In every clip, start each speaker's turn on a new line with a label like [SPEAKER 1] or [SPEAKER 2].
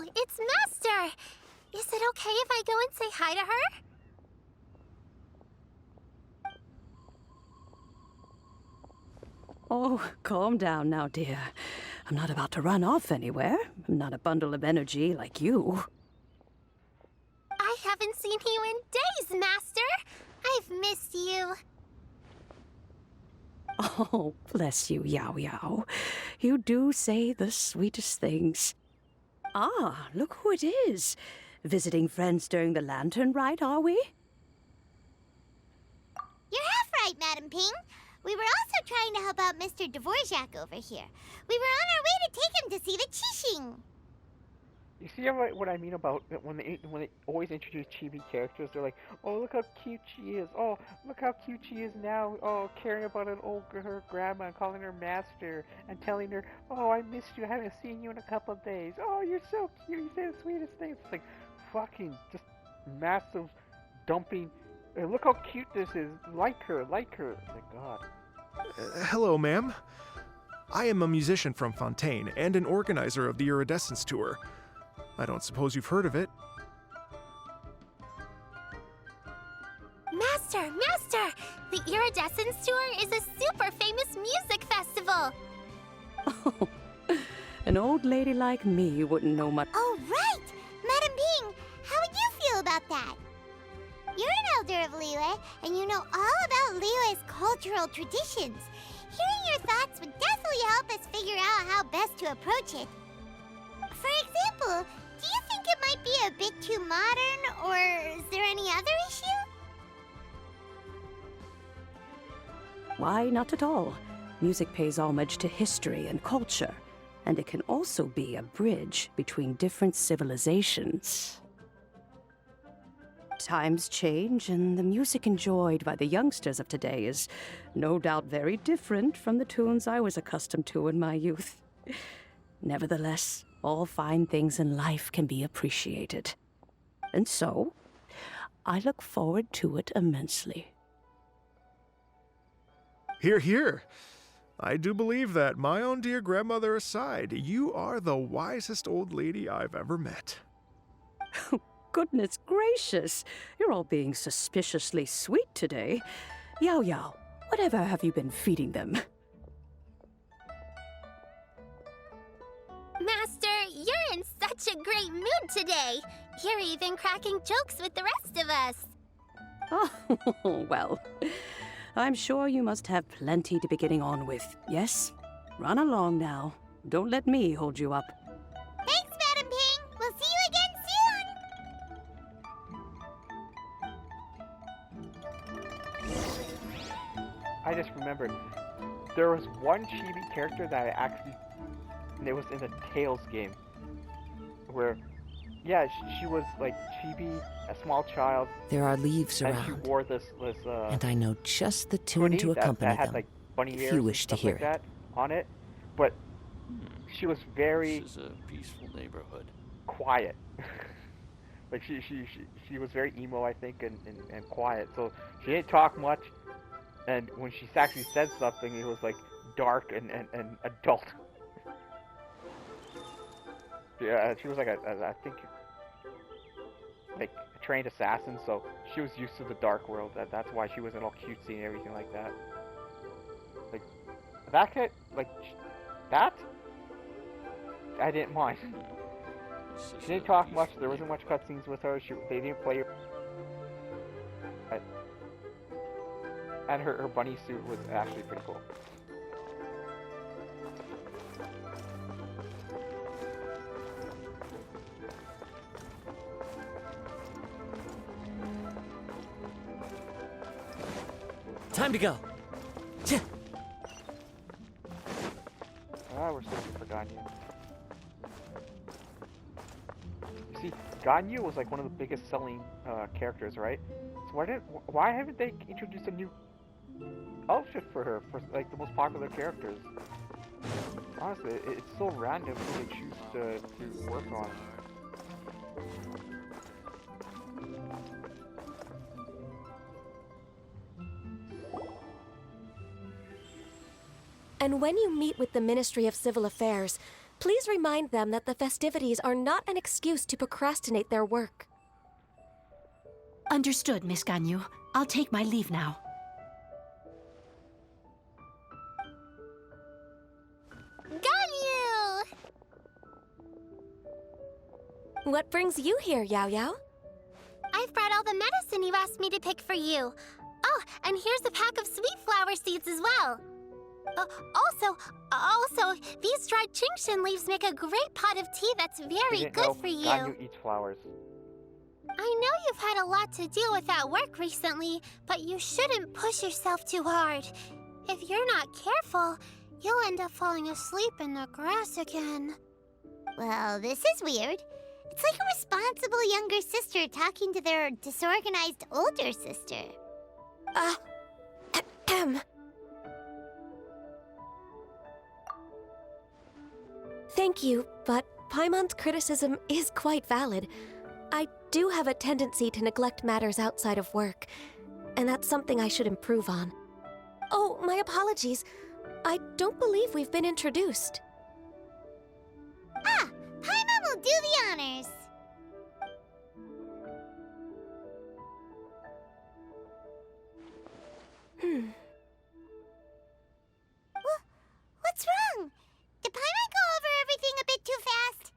[SPEAKER 1] Oh, it's Master! Is it okay if I go and say hi to her?
[SPEAKER 2] Oh, calm down now, dear. I'm not about to run off anywhere. I'm not a bundle of energy like you.
[SPEAKER 1] I haven't seen you in days, Master! I've missed you.
[SPEAKER 2] Oh, bless you, Yao Yao. You do say the sweetest things. Ah, look who it is. Visiting friends during the Lantern Rite, are we?
[SPEAKER 3] You're half right, Madam Ping. We were also trying to help out Mr. Dvorak over here. We were on our way to take him to see the Qixing.
[SPEAKER 4] You see what I mean about when they always introduce chibi characters? They're like, oh, look how cute she is. Oh, look how cute she is now. Oh, caring about her grandma and calling her master and telling her, oh, I missed you. I haven't seen you in a couple of days. Oh, you're so cute. You say the sweetest things. It's like fucking just massive dumping. Look how cute this is. Like her. My God.
[SPEAKER 5] Hello, ma'am. I am a musician from Fontaine and an organizer of the Iridescence Tour. I don't suppose you've heard of it.
[SPEAKER 1] Master! The Iridescence Tour is a super famous music festival!
[SPEAKER 2] Oh, an old lady like me wouldn't know much.
[SPEAKER 3] Oh, right! Madam Ping, how would you feel about that? You're an elder of Liyue, and you know all about Liyue's cultural traditions. Hearing your thoughts would definitely help us figure out how best to approach it. For example, do you think it might be a bit too modern, or is there any other issue?
[SPEAKER 2] Why, not at all. Music pays homage to history and culture, and it can also be a bridge between different civilizations. Times change, and the music enjoyed by the youngsters of today is no doubt very different from the tunes I was accustomed to in my youth. Nevertheless, all fine things in life can be appreciated. And so, I look forward to it immensely.
[SPEAKER 5] Hear, hear. I do believe that, my own dear grandmother aside, you are the wisest old lady I've ever met.
[SPEAKER 2] Goodness gracious, you're all being suspiciously sweet today. Yao Yao, whatever have you been feeding them?
[SPEAKER 1] Master, you're in such a great mood today. You're even cracking jokes with the rest of us.
[SPEAKER 2] Oh, well, I'm sure you must have plenty to be getting on with, yes? Run along now. Don't let me hold you up.
[SPEAKER 3] Thanks, Madam Ping. We'll see you again soon.
[SPEAKER 4] I just remembered. There was one chibi character that I actually... And it was in the Tales game. Where... Yeah, she was like chibi, a small child.
[SPEAKER 6] There are leaves
[SPEAKER 4] and
[SPEAKER 6] around,
[SPEAKER 4] she wore this
[SPEAKER 6] and I know just the tune to accompany
[SPEAKER 4] that had,
[SPEAKER 6] them,
[SPEAKER 4] like, bunny
[SPEAKER 6] if
[SPEAKER 4] ears
[SPEAKER 6] you wish
[SPEAKER 4] and
[SPEAKER 6] to
[SPEAKER 4] stuff
[SPEAKER 6] hear
[SPEAKER 4] like
[SPEAKER 6] it.
[SPEAKER 4] that on it. But she was very
[SPEAKER 7] This is a peaceful neighborhood.
[SPEAKER 4] quiet. Like she was very emo, I think, and quiet. So she didn't talk much. And when she actually said something, it was like dark and adult. Yeah, she was like I think like a trained assassin, so she was used to the dark world. That's why she wasn't all cutesy and everything like that. Like that kid, like that, I didn't mind. She didn't talk much. There wasn't much cutscenes with her. They didn't play her. And her bunny suit was actually pretty cool.
[SPEAKER 6] Time to go.
[SPEAKER 4] We're searching for Ganyu. You see, Ganyu was like one of the biggest selling characters, right? So why haven't they introduced a new outfit for her, for like the most popular characters? Honestly, it's so random who they choose to work on.
[SPEAKER 8] And when you meet with the Ministry of Civil Affairs,
[SPEAKER 7] Please remind them that the festivities are not an excuse to procrastinate their work.
[SPEAKER 8] Understood, Miss Ganyu. I'll take my leave now.
[SPEAKER 1] Ganyu!
[SPEAKER 7] What brings you here, Yao Yao?
[SPEAKER 1] I've brought all the medicine you asked me to pick for you. Oh, and here's a pack of sweet flower seeds as well. Also, these dried Chingshin leaves make a great pot of tea that's very good for you.
[SPEAKER 4] Ganyu eats flowers.
[SPEAKER 1] I know you've had a lot to deal with at work recently, but you shouldn't push yourself too hard. If you're not careful, you'll end up falling asleep in the grass again.
[SPEAKER 3] Well, this is weird. It's like a responsible younger sister talking to their disorganized older sister.
[SPEAKER 7] Thank you, but Paimon's criticism is quite valid. I do have a tendency to neglect matters outside of work, and that's something I should improve on. Oh, my apologies. I don't believe we've been introduced.
[SPEAKER 3] Ah, Paimon will do the honors. What's wrong? Did Paimon go over everything a bit too fast?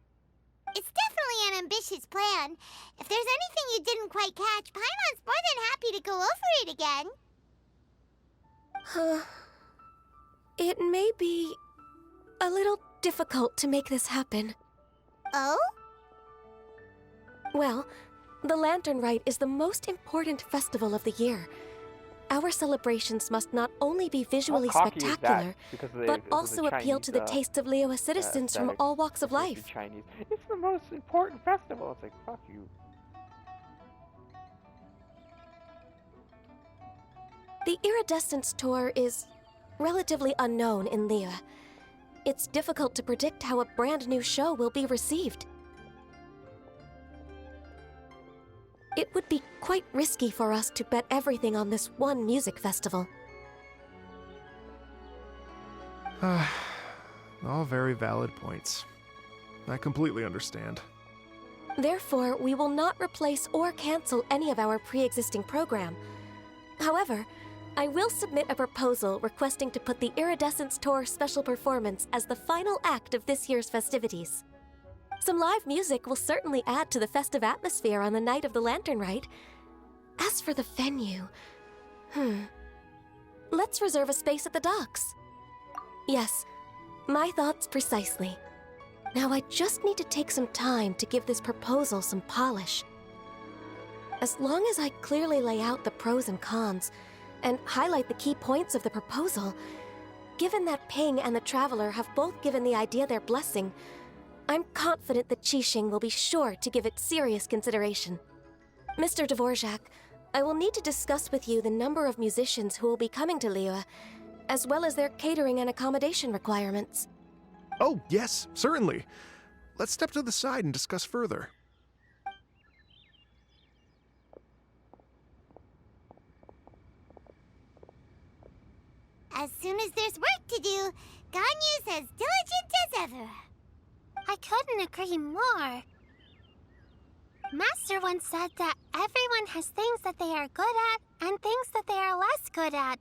[SPEAKER 3] It's definitely an ambitious plan. If there's anything you didn't quite catch, Paimon's more than happy to go over it again.
[SPEAKER 7] It may be a little difficult to make this happen.
[SPEAKER 3] Oh?
[SPEAKER 7] Well, the Lantern Rite is the most important festival of the year. Our celebrations must not only be visually
[SPEAKER 4] How cocky is that?
[SPEAKER 7] spectacular,
[SPEAKER 4] Because
[SPEAKER 7] but also appeal to the tastes of Liyue citizens from
[SPEAKER 4] aesthetic.
[SPEAKER 7] all walks of
[SPEAKER 4] Supposed to be
[SPEAKER 7] life.
[SPEAKER 4] Chinese. It's the most important festival. It's like, fuck you.
[SPEAKER 7] The Iridescence Tour is relatively unknown in Liyue. It's difficult to predict how a brand new show will be received. It would be quite risky for us to bet everything on this one music festival.
[SPEAKER 5] All very valid points. I completely understand.
[SPEAKER 7] Therefore, we will not replace or cancel any of our pre-existing program. However, I will submit a proposal requesting to put the Iridescence Tour special performance as the final act of this year's festivities. Some live music will certainly add to the festive atmosphere on the night of the Lantern Rite. As for the venue, let's reserve a space at the docks. Yes, my thoughts precisely. Now I just need to take some time to give this proposal some polish. As long as I clearly lay out the pros and cons, and highlight the key points of the proposal, given that Ping and the Traveler have both given the idea their blessing, I'm confident that Qixing will be sure to give it serious consideration. Mr. Dvorak, I will need to discuss with you the number of musicians who will be coming to Liyue, as well as their catering and accommodation requirements.
[SPEAKER 5] Oh, yes, certainly. Let's step to the side and discuss further.
[SPEAKER 3] As soon as there's work to do, Ganyu's as diligent as ever.
[SPEAKER 1] I couldn't agree more. Master once said that everyone has things that they are good at and things that they are less good at.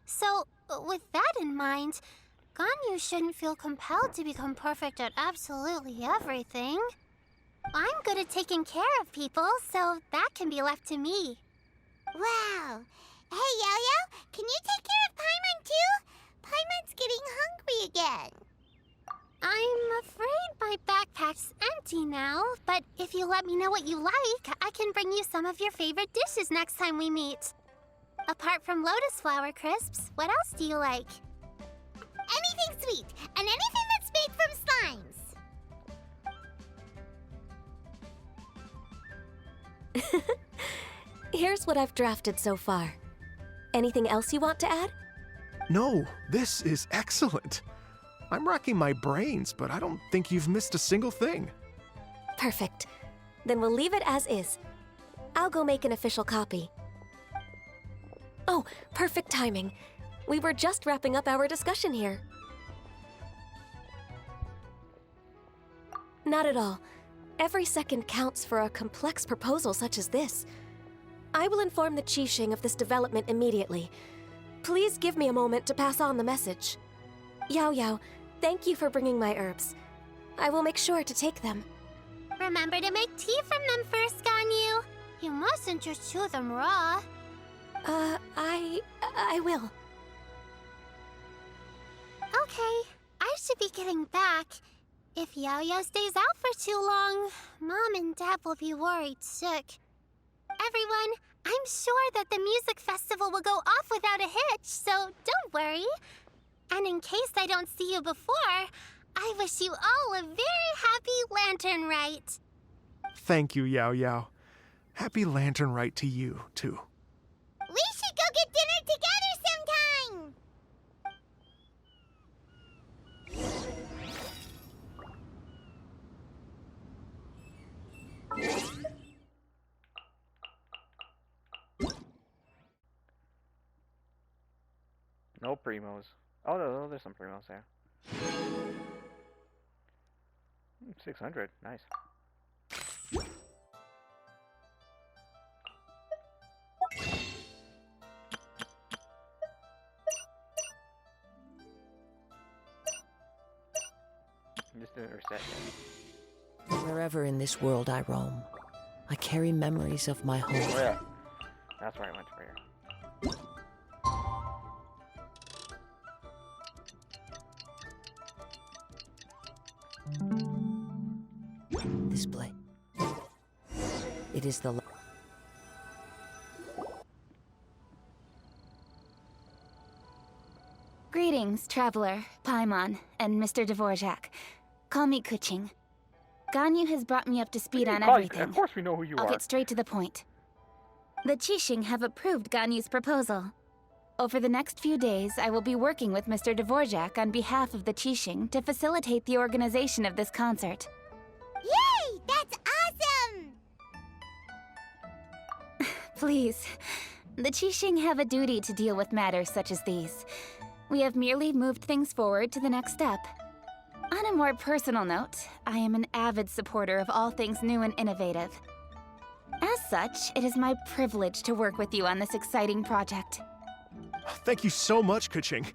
[SPEAKER 1] So, with that in mind, Ganyu shouldn't feel compelled to become perfect at absolutely everything. I'm good at taking care of people, so that can be left to me.
[SPEAKER 3] Wow. Hey, Yo-Yo, can you take care of Paimon too? Paimon's getting hungry again.
[SPEAKER 1] I'm afraid my backpack's empty now, but if you let me know what you like, I can bring you some of your favorite dishes next time we meet. Apart from lotus flower crisps, what else do you like?
[SPEAKER 3] Anything sweet, and anything that's made from slimes.
[SPEAKER 7] Here's what I've drafted so far. Anything else you want to add?
[SPEAKER 5] No, this is excellent. I'm racking my brains, but I don't think you've missed a single thing.
[SPEAKER 7] Perfect. Then we'll leave it as is. I'll go make an official copy. Oh, perfect timing. We were just wrapping up our discussion here. Not at all. Every second counts for a complex proposal such as this. I will inform the Qixing of this development immediately. Please give me a moment to pass on the message. Yao Yao, thank you for bringing my herbs. I will make sure to take them.
[SPEAKER 1] Remember to make tea from them first, Ganyu. You mustn't just chew them raw.
[SPEAKER 7] I will.
[SPEAKER 1] Okay, I should be getting back. If Yao Yao stays out for too long, Mom and Dad will be worried sick. Everyone, I'm sure that the music festival will go off without a hitch, so don't worry. And in case I don't see you before, I wish you all a very happy Lantern Rite.
[SPEAKER 5] Thank you, Yao Yao. Happy Lantern Rite to you, too.
[SPEAKER 3] We should go get dinner together sometime!
[SPEAKER 4] No primos. Oh, no, there's some primos there. 600, nice. Just did a reset.
[SPEAKER 6] Wherever in this world I roam, I carry memories of my home.
[SPEAKER 4] Oh yeah, that's where I went for here.
[SPEAKER 6] This place. It is the...
[SPEAKER 9] Greetings, Traveler, Paimon, and Mr. Dvorak. Call me Kuching. Ganyu has brought me up to speed on everything.
[SPEAKER 4] Of course we know who you
[SPEAKER 9] I'll
[SPEAKER 4] are.
[SPEAKER 9] get straight to the point. The Qixing have approved Ganyu's proposal. Over the next few days, I will be working with Mr. Dvorak on behalf of the Qixing to facilitate the organization of this concert.
[SPEAKER 3] Yay! That's awesome!
[SPEAKER 9] Please, the Qixing have a duty to deal with matters such as these. We have merely moved things forward to the next step. On a more personal note, I am an avid supporter of all things new and innovative. As such, it is my privilege to work with you on this exciting project.
[SPEAKER 5] Thank you so much, Kuching.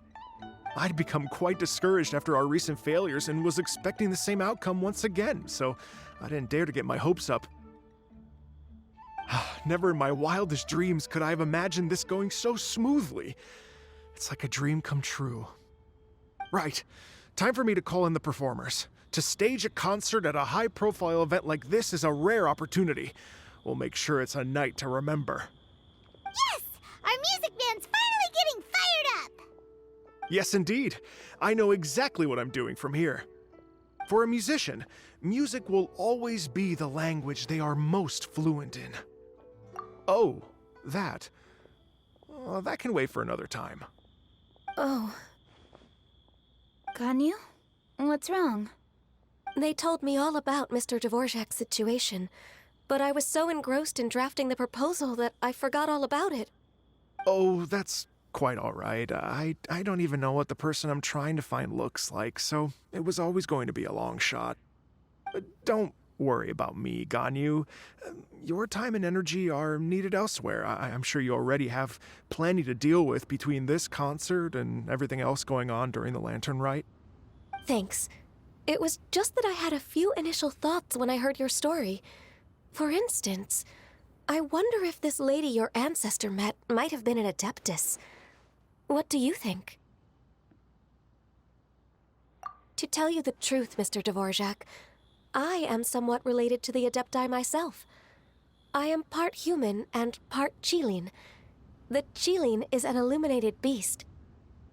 [SPEAKER 5] I'd become quite discouraged after our recent failures and was expecting the same outcome once again, so I didn't dare to get my hopes up. Never in my wildest dreams could I have imagined this going so smoothly. It's like a dream come true. Right. Time for me to call in the performers. To stage a concert at a high-profile event like this is a rare opportunity. We'll make sure it's a night to remember.
[SPEAKER 3] Yes! Our music band's finally getting fired up!
[SPEAKER 5] Yes, indeed. I know exactly what I'm doing from here. For a musician, music will always be the language they are most fluent in. Oh, that. That can wait for another time.
[SPEAKER 9] Oh. Ganyu? What's wrong?
[SPEAKER 7] They told me all about Mr. Dvorak's situation, but I was so engrossed in drafting the proposal that I forgot all about it.
[SPEAKER 5] Oh, that's quite all right. I don't even know what the person I'm trying to find looks like, so it was always going to be a long shot. Don't worry about me, Ganyu. Your time and energy are needed elsewhere. I'm sure you already have plenty to deal with between this concert and everything else going on during the Lantern Rite.
[SPEAKER 7] Thanks. It was just that I had a few initial thoughts when I heard your story. For instance, I wonder if this lady your ancestor met might have been an Adeptus. What do you think? To tell you the truth, Mr. Dvorak, I am somewhat related to the Adepti myself. I am part human and part Qilin. The Qilin is an illuminated beast.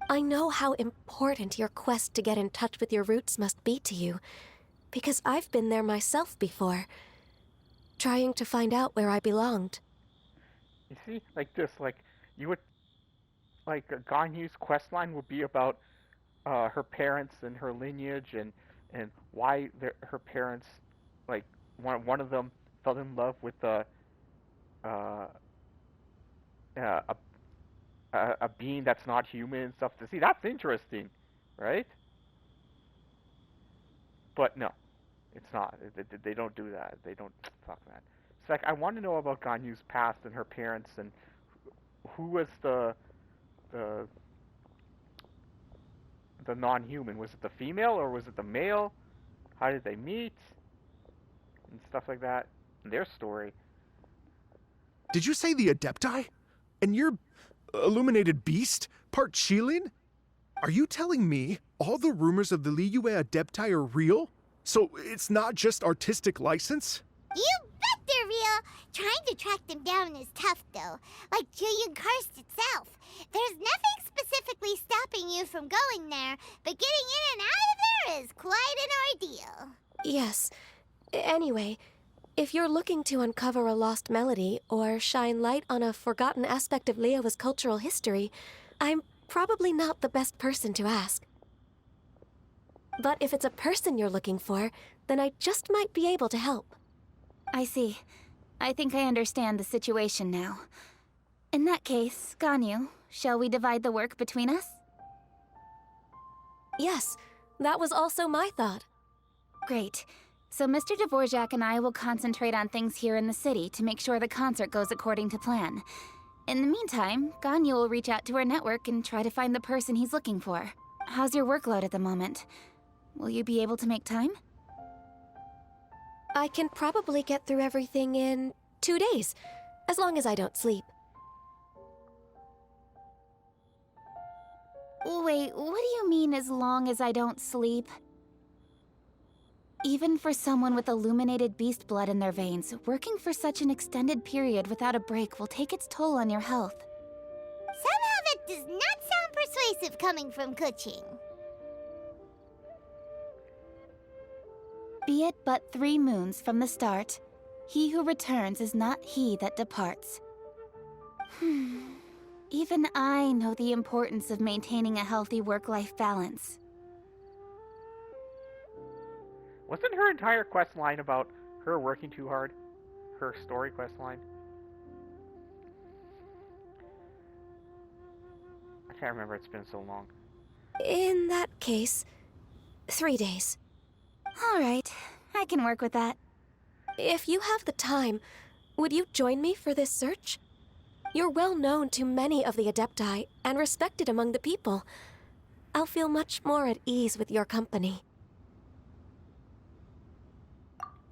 [SPEAKER 7] I know how important your quest to get in touch with your roots must be to you, because I've been there myself before, trying to find out where I belonged.
[SPEAKER 4] You see, like this, like you would, like Ganyu's quest line would be about her parents and her lineage and why her parents, like one of them fell in love with a being that's not human and stuff. To see, that's interesting, right? But no, It's not. They don't do that. They don't. Fuck, man. It's like, I want to know about Ganyu's past and her parents and who was the non-human. Was it the female or was it the male? How did they meet? And stuff like that. And their story.
[SPEAKER 5] Did you say the Adepti? And you're illuminated beast? Part Qilin? Are you telling me all the rumors of the Liyue Adepti are real? So it's not just artistic license?
[SPEAKER 3] You bet they're real! Trying to track them down is tough, though. Like Julian Karst itself. There's nothing specifically stopping you from going there, but getting in and out of there is quite an ordeal.
[SPEAKER 7] Yes. Anyway, if you're looking to uncover a lost melody or shine light on a forgotten aspect of Liyue's cultural history, I'm probably not the best person to ask. But if it's a person you're looking for, then I just might be able to help.
[SPEAKER 9] I see. I think I understand the situation now. In that case, Ganyu, shall we divide the work between us?
[SPEAKER 7] Yes, that was also my thought.
[SPEAKER 9] Great. So Mr. Dvorak and I will concentrate on things here in the city to make sure the concert goes according to plan. In the meantime, Ganyu will reach out to our network and try to find the person he's looking for. How's your workload at the moment? Will you be able to make time?
[SPEAKER 7] I can probably get through everything in 2 days, as long as I don't sleep.
[SPEAKER 9] Wait, what do you mean as long as I don't sleep? Even for someone with illuminated beast blood in their veins, working for such an extended period without a break will take its toll on your health.
[SPEAKER 3] Somehow that does not sound persuasive coming from Kuching.
[SPEAKER 9] Be it but 3 moons from the start, he who returns is not he that departs. Even I know the importance of maintaining a healthy work-life balance.
[SPEAKER 4] Wasn't her entire quest line about her working too hard? Her story quest line? I can't remember, it's been so long.
[SPEAKER 7] In that case, 3 days.
[SPEAKER 9] All right, I can work with that.
[SPEAKER 7] If you have the time, would you join me for this search? You're well known to many of the Adepti and respected among the people. I'll feel much more at ease with your company.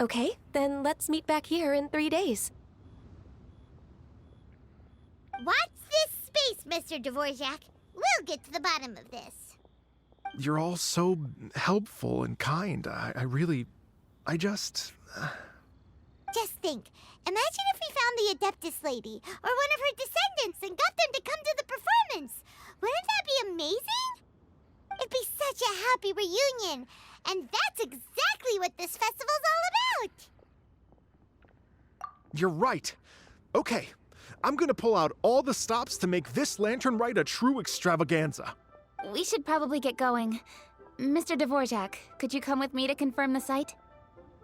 [SPEAKER 7] Okay, then let's meet back here in 3 days.
[SPEAKER 3] Watch this space, Mr. Dvorak. We'll get to the bottom of this.
[SPEAKER 5] You're all so helpful and kind. Just
[SPEAKER 3] think. Imagine if we found the Adeptus lady, or one of her descendants, and got them to come to the performance. Wouldn't that be amazing? It'd be such a happy reunion. And that's exactly what this festival's all about.
[SPEAKER 5] You're right. Okay, I'm gonna pull out all the stops to make this Lantern Rite a true extravaganza.
[SPEAKER 9] We should probably get going. Mr. Dvorak, could you come with me to confirm the site?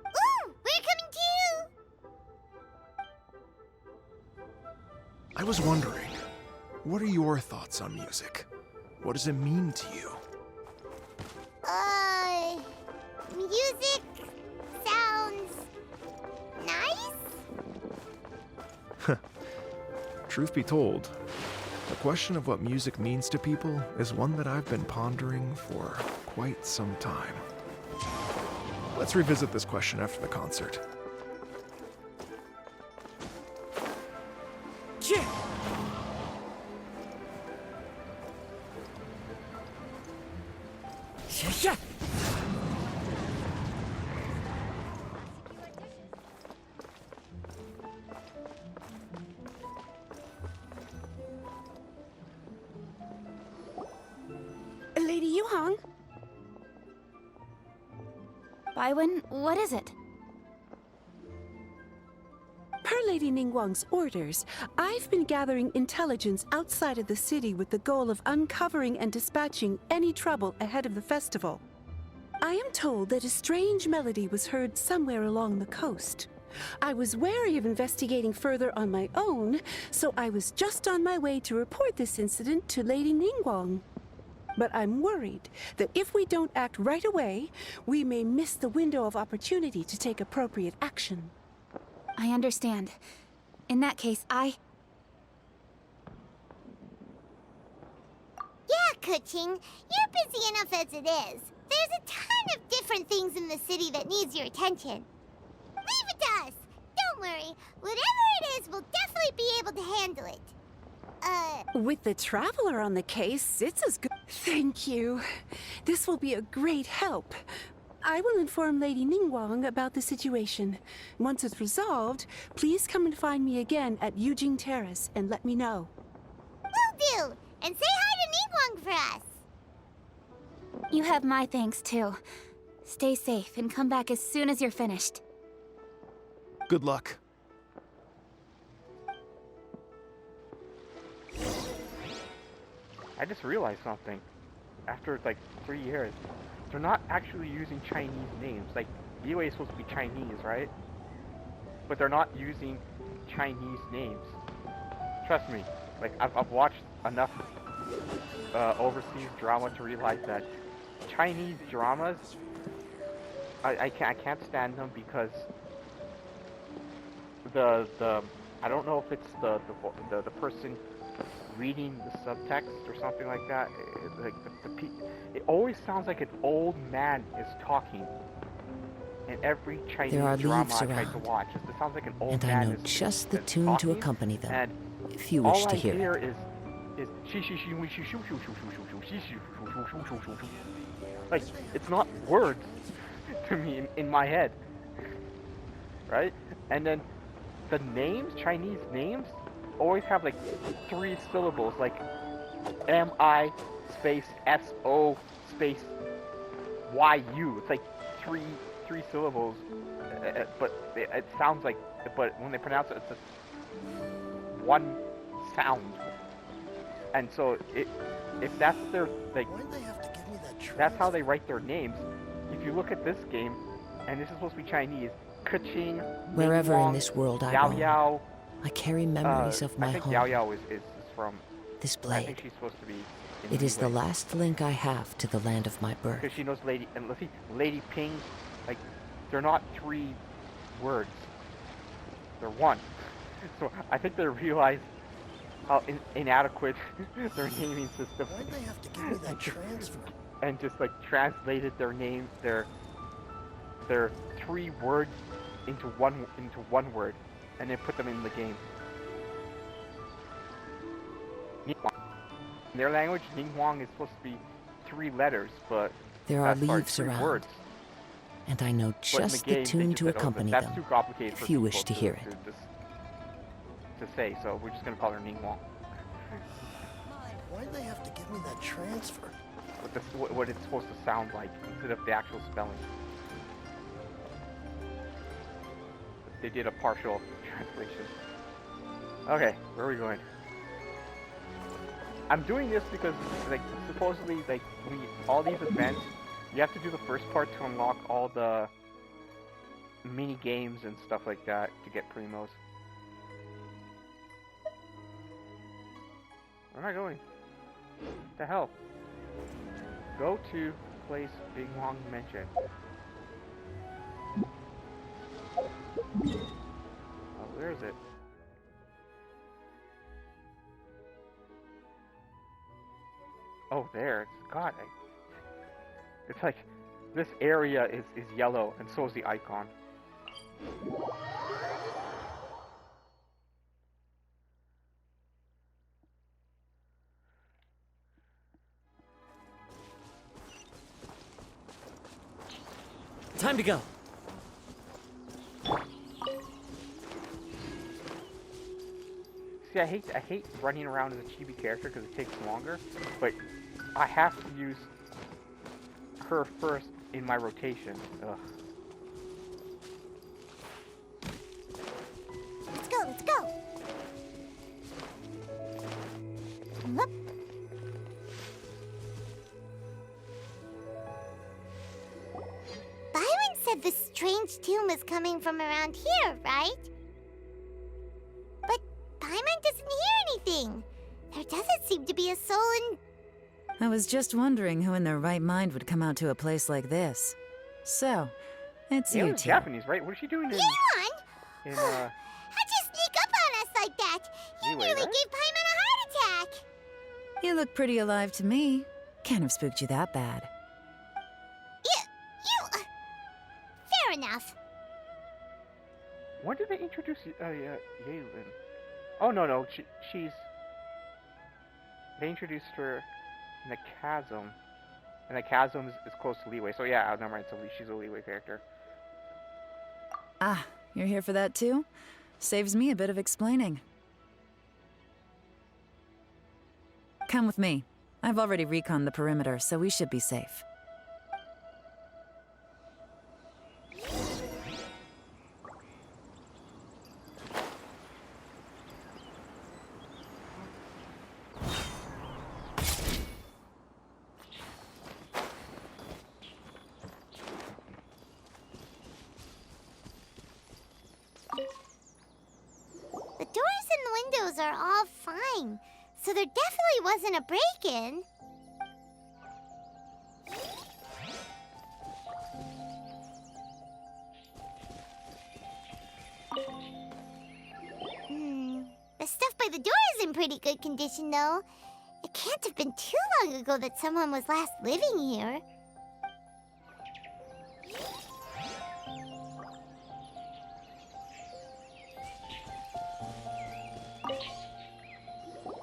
[SPEAKER 3] Ooh, we're coming too!
[SPEAKER 5] I was wondering, what are your thoughts on music? What does it mean to you?
[SPEAKER 3] Music sounds nice?
[SPEAKER 5] Truth be told, the question of what music means to people is one that I've been pondering for quite some time. Let's revisit this question after the concert.
[SPEAKER 8] Lady Yuhang?
[SPEAKER 9] Baiwen, what is it?
[SPEAKER 10] Per Lady Ningguang's orders, I've been gathering intelligence outside of the city with the goal of uncovering and dispatching any trouble ahead of the festival. I am told that a strange melody was heard somewhere along the coast. I was wary of investigating further on my own, so I was just on my way to report this incident to Lady Ningguang. But I'm worried that if we don't act right away, we may miss the window of opportunity to take appropriate action.
[SPEAKER 9] I understand. In that case,
[SPEAKER 3] Yeah, Kuching, you're busy enough as it is. There's a ton of different things in the city that needs your attention. Leave it to us. Don't worry. Whatever it is, we'll definitely be able to handle it.
[SPEAKER 10] With the Traveler on the case, it's as good. Thank you. This will be a great help. I will inform Lady Ningguang about the situation. Once it's resolved, please come and find me again at Yujing Terrace and let me know.
[SPEAKER 3] Will do. And say hi to Ningguang for us.
[SPEAKER 9] you have my thanks too. Stay safe and come back as soon as you're finished.
[SPEAKER 5] Good luck.
[SPEAKER 4] I just realized something. After like 3 years, they're not actually using Chinese names. Like, Liyue is supposed to be Chinese, right? But they're not using Chinese names. Trust me. Like, I've watched enough overseas drama to realize that Chinese dramas, I can't stand them because the I don't know if it's the person reading the subtext or something like that. It always sounds like an old man is talking. In every Chinese
[SPEAKER 6] There are
[SPEAKER 4] drama
[SPEAKER 6] leaves
[SPEAKER 4] I tried to
[SPEAKER 6] around,
[SPEAKER 4] watch, it sounds like an old
[SPEAKER 6] and
[SPEAKER 4] man
[SPEAKER 6] I know
[SPEAKER 4] is
[SPEAKER 6] just the
[SPEAKER 4] is
[SPEAKER 6] tune to
[SPEAKER 4] talking,
[SPEAKER 6] accompany them,
[SPEAKER 4] and
[SPEAKER 6] if you wish
[SPEAKER 4] all
[SPEAKER 6] to
[SPEAKER 4] I
[SPEAKER 6] hear
[SPEAKER 4] hear
[SPEAKER 6] it.
[SPEAKER 4] is like, it's not words to me in my head, right? And then the names, Chinese names, always have like 3 syllables, like M-I space S-O space Y-U. It's like three syllables, but it sounds like, but when they pronounce it, it's just one sound. And so if that's their, like, that's how they write their names. If you look at this game, and this is supposed to be Chinese, Keqing,
[SPEAKER 6] Wherever
[SPEAKER 4] Ningguang,
[SPEAKER 6] in this world I
[SPEAKER 4] Yao
[SPEAKER 6] roam,
[SPEAKER 4] Yao,
[SPEAKER 6] I carry memories of my
[SPEAKER 4] I think
[SPEAKER 6] home.
[SPEAKER 4] Yao Yao is from,
[SPEAKER 6] This
[SPEAKER 4] I
[SPEAKER 6] blade,
[SPEAKER 4] think she's supposed to be in
[SPEAKER 6] it is the
[SPEAKER 4] Liyue.
[SPEAKER 6] last link I have to the land of my birth.
[SPEAKER 4] Because she knows Lady, and let's see, Lady Ping, like, they're not 3 words. They're 1. So I think they realize how inadequate their naming system
[SPEAKER 11] Why'd they have to give me that transfer?
[SPEAKER 4] and just like translated their name, their 3 words into one word, and then put them in the game. Ningguang. In their language, Ningguang is supposed to be 3 letters, but
[SPEAKER 6] There are
[SPEAKER 4] as far as
[SPEAKER 6] leaves
[SPEAKER 4] 3
[SPEAKER 6] around,
[SPEAKER 4] words.
[SPEAKER 6] and I know
[SPEAKER 4] But in the
[SPEAKER 6] just
[SPEAKER 4] game,
[SPEAKER 6] the
[SPEAKER 4] they
[SPEAKER 6] tune
[SPEAKER 4] just
[SPEAKER 6] to
[SPEAKER 4] said, "Oh,
[SPEAKER 6] accompany
[SPEAKER 4] that's
[SPEAKER 6] them,
[SPEAKER 4] too complicated for
[SPEAKER 6] if you wish
[SPEAKER 4] people
[SPEAKER 6] to hear it.
[SPEAKER 4] To say, so we're just gonna call her Ningguang.
[SPEAKER 11] Why'd they have to give me that transfer?
[SPEAKER 4] What it's supposed to sound like instead of the actual spelling. They did a partial translation. Okay, where are we going? I'm doing this because, like, supposedly, like, all these events, you have to do the first part to unlock all the mini games and stuff like that to get primos. Where am I going? What the hell? Go to place Big Wong mentioned. Oh, where is it? Oh, there. It's, God, it's like this area is yellow, and so is the icon.
[SPEAKER 6] Time to go.
[SPEAKER 4] See, I hate running around as a chibi character because it takes longer, but I have to use her first in my rotation. Ugh.
[SPEAKER 3] Let's go, let's go. Whoop. Byron said the strange tune was coming from around here, right? But Paimon doesn't hear anything. There doesn't seem to be a soul in...
[SPEAKER 12] I was just wondering who in their right mind would come out to a place like this. So, it's you
[SPEAKER 4] Yelan's
[SPEAKER 12] two.
[SPEAKER 4] Japanese, right? What is she doing in...
[SPEAKER 3] Yelan?
[SPEAKER 4] In,
[SPEAKER 3] How'd you sneak up on us like that? You
[SPEAKER 4] Anyway,
[SPEAKER 3] nearly
[SPEAKER 4] right?
[SPEAKER 3] gave Paimon a heart attack.
[SPEAKER 12] You look pretty alive to me. Can't have spooked you that bad.
[SPEAKER 3] Fair enough.
[SPEAKER 4] When did they introduce Yelan? Oh, no, she's... They introduced her in the chasm. And the chasm is close to Leeway. So yeah, never mind, so she's a Leeway character.
[SPEAKER 12] Ah, you're here for that too? Saves me a bit of explaining. Come with me. I've already reconned the perimeter, so we should be safe.
[SPEAKER 3] The doors and the windows are all fine, so there definitely wasn't a break-in. The stuff by the door is in pretty good condition, though. It can't have been too long ago that someone was last living here.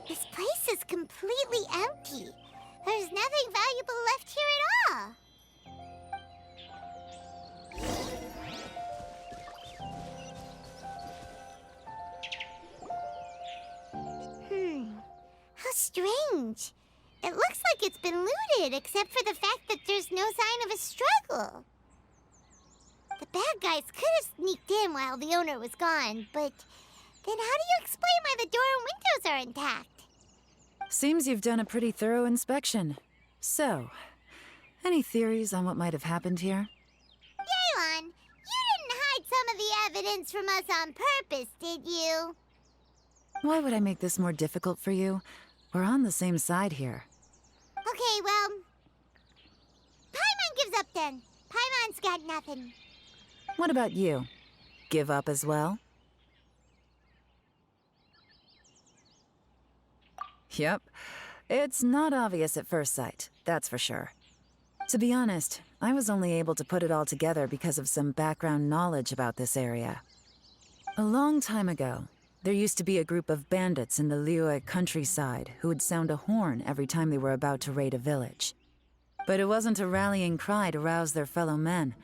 [SPEAKER 3] This place is completely empty. There's nothing valuable left here at all. How strange. It looks like it's been looted, except for the fact that there's no sign of a struggle. The bad guys could have sneaked in while the owner was gone, but then how do you explain why the door and windows are intact?
[SPEAKER 12] Seems you've done a pretty thorough inspection. So, any theories on what might have happened here?
[SPEAKER 3] Yelan, you didn't hide some of the evidence from us on purpose, did you?
[SPEAKER 12] Why would I make this more difficult for you? We're on the same side here.
[SPEAKER 3] Okay, well, Paimon gives up then. Paimon's got nothing.
[SPEAKER 12] What about you? Give up as well? Yep. It's not obvious at first sight, that's for sure. To be honest, I was only able to put it all together because of some background knowledge about this area. A long time ago, there used to be a group of bandits in the Liyue countryside who would sound a horn every time they were about to raid a village. But it wasn't a rallying cry to rouse their fellow men.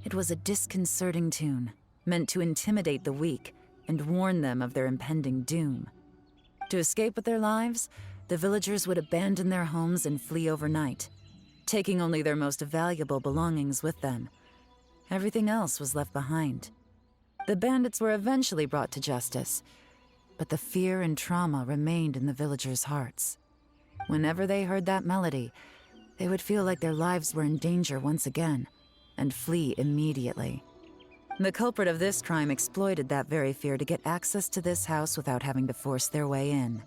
[SPEAKER 12] It was a disconcerting tune, meant to intimidate the weak and warn them of their impending doom. To escape with their lives, the villagers would abandon their homes and flee overnight, taking only their most valuable belongings with them. Everything else was left behind. The bandits were eventually brought to justice, but the fear and trauma remained in the villagers' hearts. Whenever they heard that melody, they would feel like their lives were in danger once again, and flee immediately. The culprit of this crime exploited that very fear to get access to this house without having to force their way in.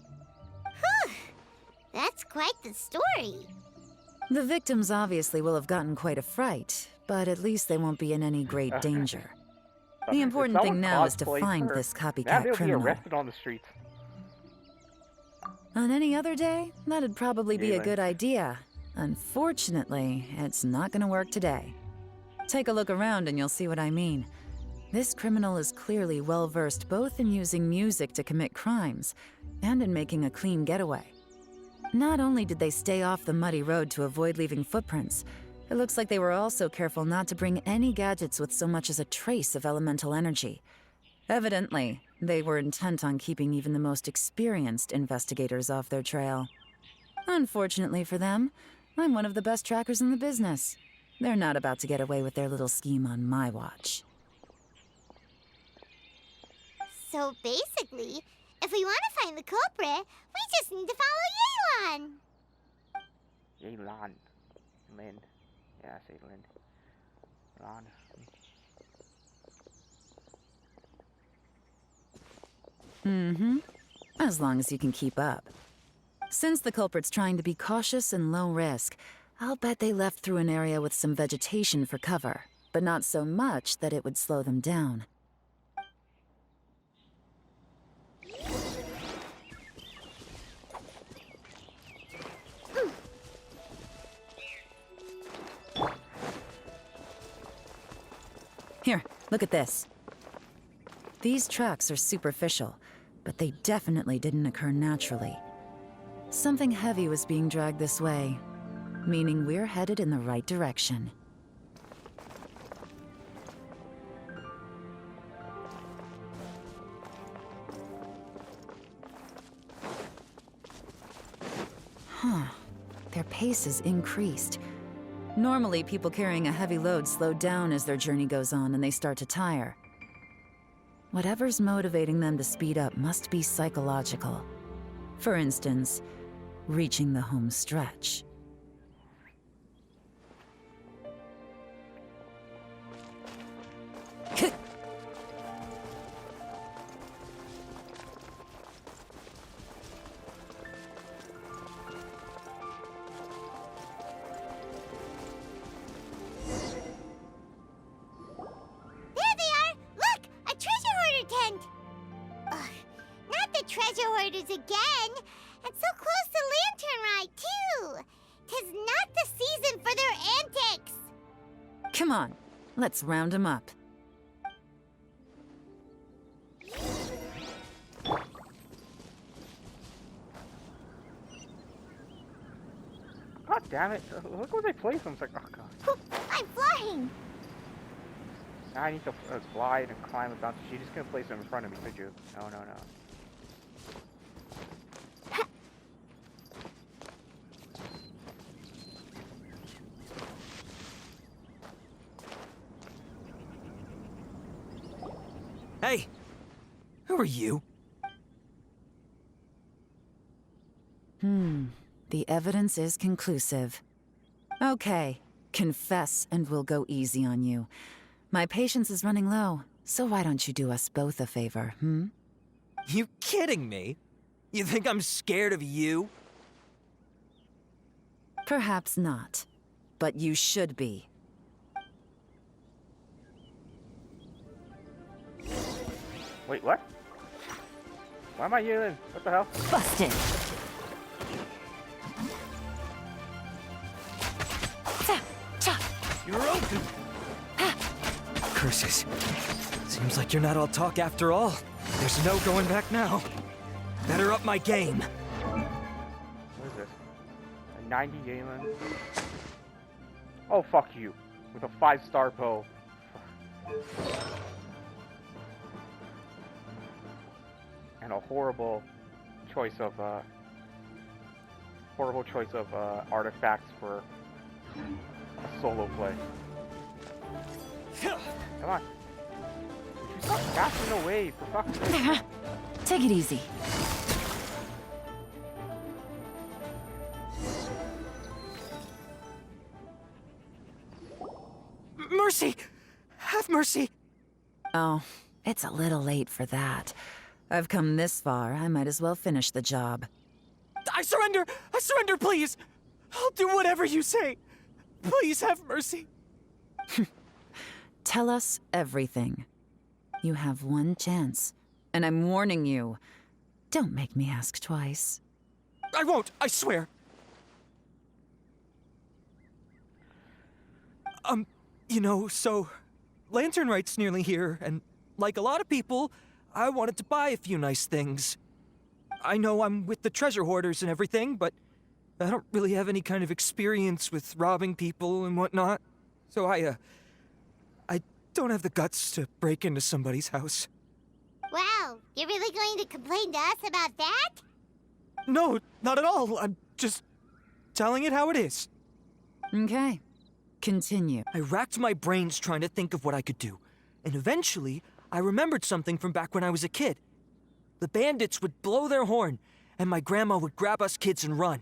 [SPEAKER 3] That's quite the story.
[SPEAKER 12] The victims obviously will have gotten quite a fright, but at least they won't be in any great danger. The important thing now is to find this
[SPEAKER 4] Now
[SPEAKER 12] copycat
[SPEAKER 4] they'll be
[SPEAKER 12] criminal.
[SPEAKER 4] arrested on the streets.
[SPEAKER 12] On any other day, that'd probably be a
[SPEAKER 4] Yelan.
[SPEAKER 12] good idea. Unfortunately, it's not gonna work today. Take a look around and you'll see what I mean. This criminal is clearly well-versed both in using music to commit crimes and in making a clean getaway. Not only did they stay off the muddy road to avoid leaving footprints, it looks like they were also careful not to bring any gadgets with so much as a trace of elemental energy. Evidently, they were intent on keeping even the most experienced investigators off their trail. Unfortunately for them, I'm one of the best trackers in the business. They're not about to get away with their little scheme on my watch.
[SPEAKER 3] So basically, if we want to find the culprit, we just need to follow Yelan.
[SPEAKER 4] Yelan. Lin. Yeah, I say Lin. Lan.
[SPEAKER 12] Mm-hmm. As long as you can keep up. Since the culprit's trying to be cautious and low risk, I'll bet they left through an area with some vegetation for cover, but not so much that it would slow them down. Here, look at this. These tracks are superficial, but they definitely didn't occur naturally. Something heavy was being dragged this way, meaning we're headed in the right direction. Huh. Their pace is increased. Normally, people carrying a heavy load slow down as their journey goes on and they start to tire. Whatever's motivating them to speed up must be psychological. For instance, reaching the home stretch.
[SPEAKER 3] Again, and so close to Lantern Rite, too. 'Tis not the season for their antics.
[SPEAKER 12] Come on, let's round them up.
[SPEAKER 4] God damn it! Look where they place them. It's like, oh god.
[SPEAKER 3] I'm flying.
[SPEAKER 4] Now I need to fly and climb a bounce. You're just gonna place them in front of me, could you? No, no, no.
[SPEAKER 13] Hey! Who are you?
[SPEAKER 12] The evidence is conclusive. Okay, confess and we'll go easy on you. My patience is running low, so why don't you do us both a favor,
[SPEAKER 13] You kidding me? You think I'm scared of you?
[SPEAKER 12] Perhaps not, but you should be.
[SPEAKER 4] Wait, what? Why am I yelling? What the hell?
[SPEAKER 8] Busted.
[SPEAKER 13] You're open! Curses. Seems like you're not all talk after all. There's no going back now. Better up my game.
[SPEAKER 4] What is this? A 90 Galen? Oh, fuck you. With a 5-star bow. And a horrible choice of artifacts for a solo play. Come on. Would you stop bashing away, for fuck's sake?
[SPEAKER 12] Take it easy.
[SPEAKER 13] Mercy! Have mercy!
[SPEAKER 12] Oh, it's a little late for that. I've come this far, I might as well finish the job.
[SPEAKER 13] I surrender! I surrender, please! I'll do whatever you say! Please have mercy!
[SPEAKER 12] Tell us everything. You have one chance, and I'm warning you. Don't make me ask twice.
[SPEAKER 13] I won't, I swear! You know, so... Lantern Rite's nearly here, and like a lot of people, I wanted to buy a few nice things. I know I'm with the treasure hoarders and everything, but I don't really have any kind of experience with robbing people and whatnot. So I don't have the guts to break into somebody's house.
[SPEAKER 3] Wow, you're really going to complain to us about that?
[SPEAKER 13] No, not at all. I'm just telling it how it is.
[SPEAKER 12] Okay. Continue.
[SPEAKER 13] I racked my brains trying to think of what I could do, and eventually, I remembered something from back when I was a kid. The bandits would blow their horn, and my grandma would grab us kids and run.